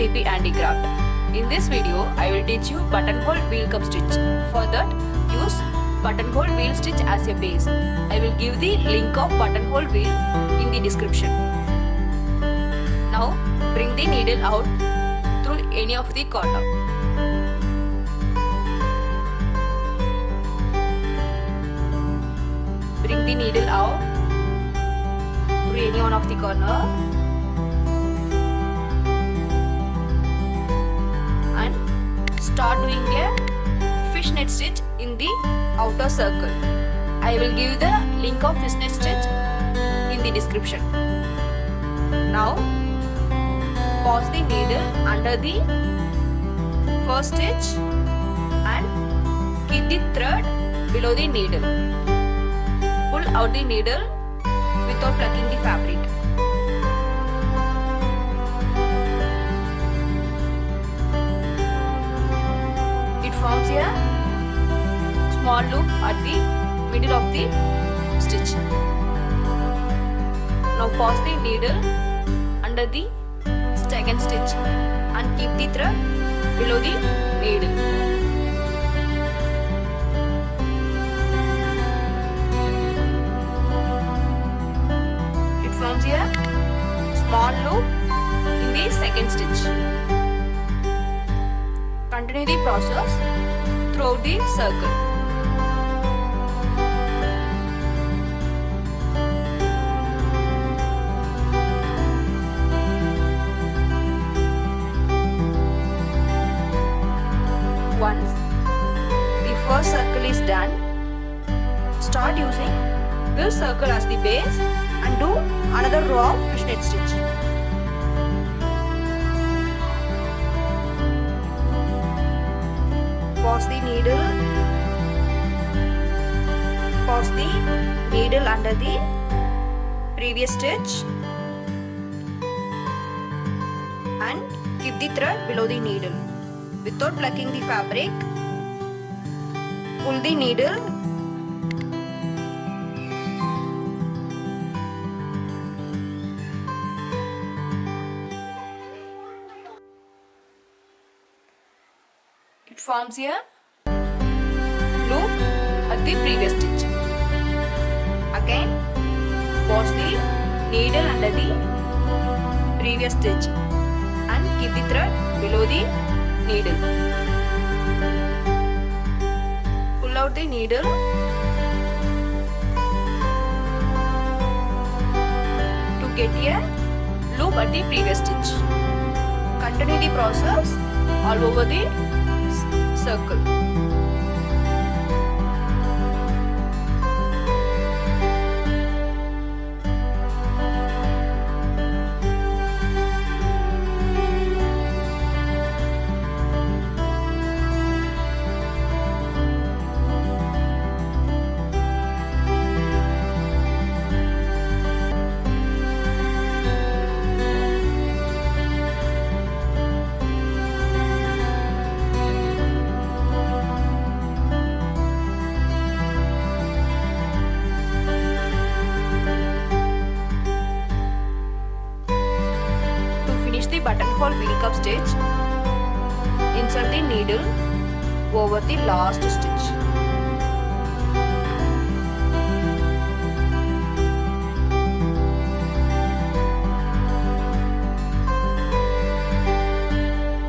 DP Handicraft. In this video, I will teach you buttonhole wheel cup stitch. For that, use buttonhole wheel stitch as a base. I will give the link of buttonhole wheel in the description. Now, bring the needle out through any of the corner. Bring the needle out through any one of the corner and start doing a fishnet stitch in the outer circle. I will give the link of fishnet stitch in the description. Now pause the needle under the first stitch and keep the thread below the needle. Pull out the needle without plucking the fabric. It forms a small loop at the middle of the stitch. Now pause the needle under the second stitch and keep the thread below the needle. It forms a small loop in the second stitch. Continue the process throughout the circle. Once the first circle is done, start using this circle as the base and do another row of fishnet stitch. Pause the needle under the previous stitch and keep the thread below the needle. Without plucking the fabric, pull the needle it forms a loop at the previous stitch. Again, pause the needle under the previous stitch and keep the thread below the needle. Pull out the needle to get a loop at the previous stitch. Continue the process all over the circle. The buttonhole wheel cup stitch, insert the needle over the last stitch.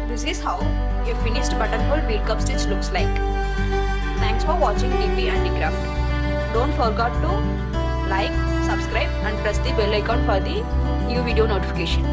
This is how a finished buttonhole wheel cup stitch looks like. Thanks for watching DP Handicraft. Don't forget to like, subscribe and press the bell icon for the new video notification.